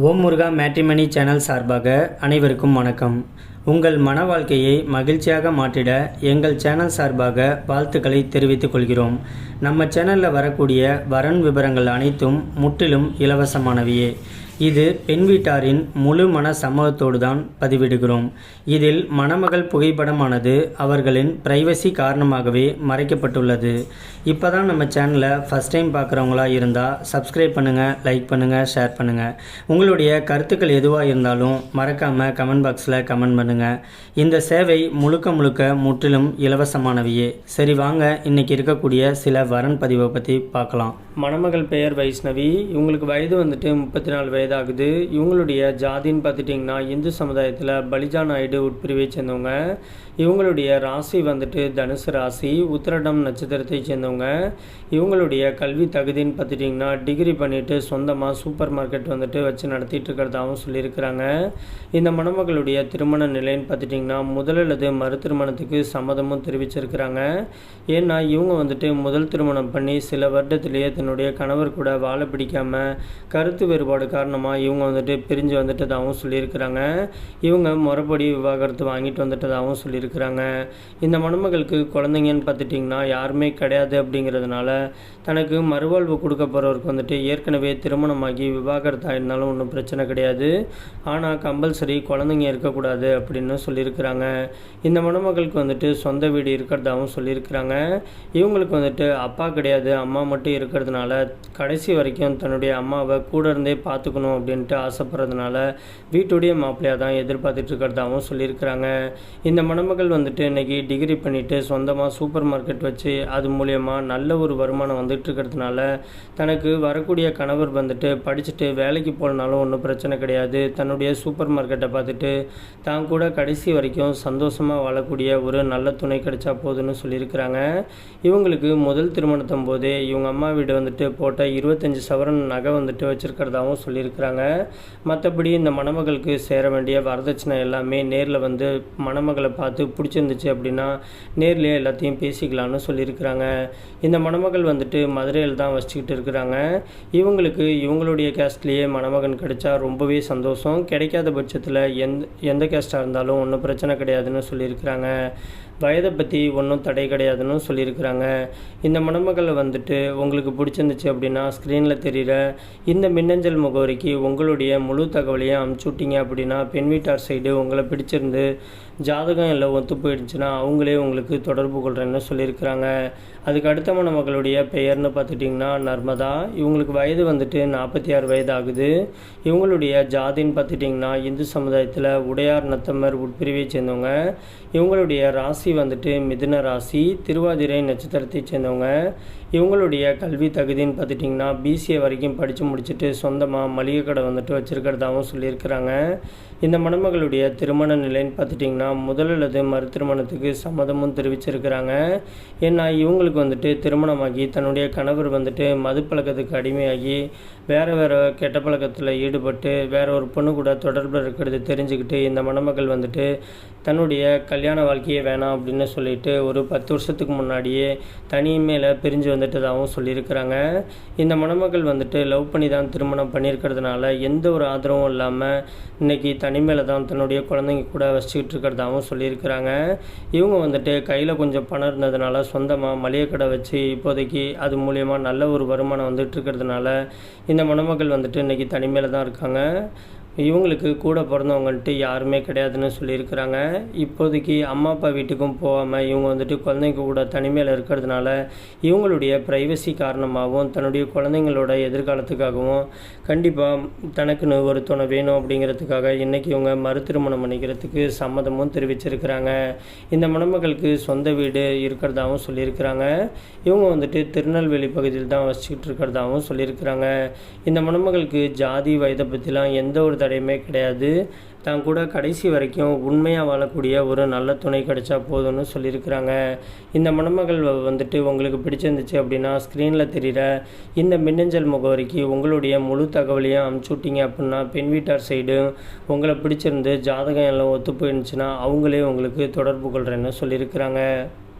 ஓம் முருகா matrimony channel சார்பாக அனைவருக்கும் வணக்கம். உங்கள் மன வாழ்க்கையை மகிழ்ச்சியாக மாற்றிட எங்கள் சேனல் சார்பாக வாழ்த்துக்களை தெரிவித்துக் கொள்கிறோம். நம்ம சேனலில் வரக்கூடிய வரன் விவரங்கள் அனைத்தும் முற்றிலும் இலவசமானவையே. இது பெண் வீட்டாரின் முழு மன சம்மதத்தோடு தான் பதிவிடுகிறோம். இதில் மணமகள் புகைப்படமானது அவர்களின் பிரைவசி காரணமாகவே மறைக்கப்பட்டுள்ளது. இப்போ தான் நம்ம சேனலை ஃபஸ்ட் டைம் பார்க்குறவங்களா இருந்தால் சப்ஸ்கிரைப் பண்ணுங்கள், லைக் பண்ணுங்கள், ஷேர் பண்ணுங்கள். உங்களுடைய கருத்துக்கள் எதுவாக இருந்தாலும் மறக்காமல் கமெண்ட் பாக்ஸில் கமெண்ட் பண்ணுங்கள். இந்த சேவை முழுக்க முற்றிலும் இலவசமானவையே. சரி வாங்க, இன்றைக்கி இருக்கக்கூடிய சில வரன் பதிவை பற்றி பார்க்கலாம். மணமகள் பெயர் வைஷ்ணவி. இவங்களுக்கு வயது 34 வயதாகுது. இவங்களுடைய ஜாதின்னு பார்த்துட்டிங்கன்னா இந்து சமுதாயத்தில் பலிஜா நாயுடு உட்பிரிவை சேர்ந்தவங்க. இவங்களுடைய ராசி தனுசு ராசி, உத்திரடம் நட்சத்திரத்தை சேர்ந்தவங்க. இவங்களுடைய கல்வி தகுதின்னு பார்த்துட்டிங்கன்னா டிகிரி பண்ணிவிட்டு சொந்தமாக சூப்பர் மார்க்கெட் வச்சு நடத்திட்டு இருக்கிறதாகவும் சொல்லியிருக்கிறாங்க. இந்த மணமகளுடைய திருமண நிலைன்னு பார்த்துட்டிங்கன்னா முதல் அல்லது மறு திருமணத்துக்கு சம்மதமும் தெரிவிச்சிருக்கிறாங்க. ஏன்னா இவங்க முதல் திருமணம் பண்ணி சில வருடத்திலேயே தன்னுடைய கணவர் கூட வாழ பிடிக்காமல் கருத்து வேறுபாடு காரணமாக இவங்க பிரிஞ்சு வந்துட்டதாகவும் சொல்லியிருக்கிறாங்க. இவங்க முறைப்படி விவாகரத்து வாங்கிட்டு வந்துட்டதாகவும் சொல்லியிருக்கிறாங்க. இந்த மணமகளுக்கு குழந்தைங்கன்னு பார்த்துட்டிங்கன்னா யாருமே கிடையாது. அப்படிங்கிறதுனால தனக்கு மறுவாழ்வு கொடுக்க போகிறவருக்கு ஏற்கனவே திருமணமாகி விவாகரத்து ஆயிருந்தாலும் ஒன்றும் பிரச்சனை கிடையாது. ஆனால் கம்பல்சரி குழந்தைங்க இருக்கக்கூடாது அப்படின்னு சொல்லியிருக்கிறாங்க. இந்த மணமகளுக்கு சொந்த வீடு இருக்கிறதாகவும் சொல்லியிருக்கிறாங்க. இவங்களுக்கு அப்பா கிடையாது, அம்மா மட்டும் இருக்கிறதுனால கடைசி வரைக்கும் தன்னுடைய அம்மாவை கூட இருந்தே பார்த்துக்கணும் அப்படின்ட்டு ஆசைப்படுறதுனால வீட்டுடைய மாப்பிள்ளையாக தான் எதிர்பார்த்துட்டு இருக்கிறதாகவும் சொல்லியிருக்கிறாங்க. இந்த மணமகள் இன்னைக்கு டிகிரி பண்ணிவிட்டு சொந்தமாக சூப்பர் மார்க்கெட் வச்சு அது மூலியமாக நல்ல ஒரு வருமானம் இருக்கிறதுனால தனக்கு வரக்கூடிய கணவர் படிச்சுட்டு வேலைக்கு போனாலும் ஒன்றும் பிரச்சனை கிடையாது. தன்னுடைய சூப்பர் மார்க்கெட்டை பார்த்துட்டு தான் கூட கடைசி வரைக்கும் சந்தோஷமாக வாழக்கூடிய ஒரு நல்ல துணை கிடைச்சா போதுன்னு சொல்லியிருக்கிறாங்க. இவங்களுக்கு முதல் திருமணத்தும் போதே இவங்க அம்மா வீடு போட்ட 25 சவரன் நகை வச்சுருக்கிறதாகவும் சொல்லியிருக்கிறாங்க. மற்றபடி இந்த மணமகளுக்கு சேர வேண்டிய வரதட்சணை எல்லாமே நேரில் மணமகளை பார்த்து பிடிச்சிருந்துச்சு அப்படின்னா நேர்லேயே எல்லாத்தையும் பேசிக்கலான்னு சொல்லியிருக்கிறாங்க. இந்த மணமகள் மதுரையில் தான் வச்சுக்கிட்டு இருக்கிறாங்க. இவங்களுக்கு இவங்களுடைய கேஸ்ட்லேயே மணமகன் கிடைச்சா ரொம்பவே சந்தோஷம். கிடைக்காத பட்சத்தில் எந்த கேஸ்டாக இருந்தாலும் ஒன்றும் பிரச்சனை கிடையாதுன்னு சொல்லியிருக்கிறாங்க. வயதை பற்றி ஒன்றும் தடை கிடையாதுன்னு சொல்லியிருக்கிறாங்க. இந்த மணமகளை உங்களுக்கு பிடிச்சிருந்துச்சு அப்படின்னா ஸ்க்ரீனில் தெரிகிற இந்த மின்னஞ்சல் முகவரிக்கு உங்களுடைய முழு தகவலையும் அனுப்பிச்சி விட்டீங்க அப்படின்னா பெண் வீட்டார் சைடு உங்களை பிடிச்சிருந்து ஜாதகம் எல்லாம் ஒத்து போயிடுச்சுன்னா அவங்களே உங்களுக்கு தொடர்பு கொள்கிறேன்னு சொல்லியிருக்கிறாங்க. அதுக்கு அடுத்த மணமகளுடைய பெயர்னு பார்த்துட்டிங்கன்னா நர்மதா. இவங்களுக்கு வயது 46 வயது ஆகுது. இவங்களுடைய ஜாதின்னு பார்த்துட்டிங்கன்னா இந்து சமுதாயத்தில் உடையார் நத்தம்மர் உட்பிரிவை சேர்ந்தவங்க. இவங்களுடைய ராசி மிதுன ராசி, திருவாதிரை நட்சத்திரத்தை சேர்ந்தவங்க. இவங்களுடைய கல்வி தகுதின்னு பார்த்துட்டிங்கன்னா பிசிஏ வரைக்கும் படித்து முடிச்சுட்டு சொந்தமாக மளிகை கடை வச்சுருக்கிறதாகவும் சொல்லியிருக்கிறாங்க. இந்த மணமகளுடைய திருமண நிலைன்னு பார்த்துட்டிங்கன்னா முதல் அல்லது மறு திருமணத்துக்கு சம்மதமும் தெரிவிச்சிருக்கிறாங்க. ஏன்னா இவங்களுக்கு திருமணமாகி தன்னுடைய கணவர் மது பழக்கத்துக்கு அடிமையாகி வேறு கெட்ட பழக்கத்தில் ஈடுபட்டு வேற ஒரு பொண்ணு கூட தொடர்பில் இருக்கிறது தெரிஞ்சுக்கிட்டு இந்த மணமகள் தன்னுடைய கல்யாண வாழ்க்கையே வேணாம் அப்படின்னு சொல்லிட்டு ஒரு 10 வருஷத்துக்கு முன்னாடியே தனிமையில் பிரிஞ்சு வந்துட்டதாகவும் சொல்லியிருக்கிறாங்க. இந்த மணமகள் லவ் பண்ணி தான் திருமணம் பண்ணியிருக்கிறதுனால எந்த ஒரு ஆதரவும் இல்லாமல் இன்றைக்கி தனிமையில் தான் தன்னுடைய குழந்தைங்க கூட வச்சுக்கிட்டு இருக்கிறதாகவும் சொல்லியிருக்கிறாங்க. இவங்க கையில் கொஞ்சம் பணம் இருந்ததுனால சொந்தமாக மளிகை கடை வச்சு இப்போதைக்கு அது மூலியமாக நல்ல ஒரு வருமானம் இருக்கிறதுனால இந்த மணமகள் இன்றைக்கி தனிமையில் தான் இருக்காங்க. இவங்களுக்கு கூட பிறந்தவங்கன்ட்டு யாருமே கிடையாதுன்னு சொல்லியிருக்கிறாங்க. இப்போதைக்கு அம்மா அப்பா வீட்டுக்கும் போகாமல் இவங்க குழந்தைங்க கூட தனிமையில் இருக்கிறதுனால இவங்களுடைய ப்ரைவசி காரணமாகவும் தன்னுடைய குழந்தைங்களோட எதிர்காலத்துக்காகவும் கண்டிப்பாக தனக்குன்னு ஒரு துணை வேணும் அப்படிங்கிறதுக்காக இன்றைக்கி இவங்க மறு திருமணம் பண்ணிக்கிறதுக்கு சம்மதமும் தெரிவிச்சிருக்கிறாங்க. இந்த மணமகளுக்கு சொந்த வீடு இருக்கிறதாகவும் சொல்லியிருக்கிறாங்க. இவங்க திருநெல்வேலி பகுதியில் தான் வச்சுக்கிட்டு இருக்கிறதாகவும் சொல்லியிருக்கிறாங்க. இந்த மணமகளுக்கு ஜாதி வயதை பற்றிலாம் எந்த ஒரு தடையுமே கிடையாது. தான் கூட கடைசி வரைக்கும் உண்மையாக வாழக்கூடிய ஒரு நல்ல துணை கிடைச்சா போதும்னு சொல்லியிருக்கிறாங்க. இந்த மணமகள் உங்களுக்கு பிடிச்சிருந்துச்சு அப்படின்னா ஸ்க்ரீனில் தெரிகிற இந்த மின்னஞ்சல் முகவரிக்கு உங்களுடைய முழு தகவலையும் அனுப்பிச்சி விட்டீங்க அப்படின்னா பெண் வீட்டார் சைடு உங்களை பிடிச்சிருந்து ஜாதகம் எல்லாம் ஒத்து போயிருந்துச்சுன்னா அவங்களே உங்களுக்கு தொடர்பு கொள்கிறேன்னு சொல்லியிருக்கிறாங்க.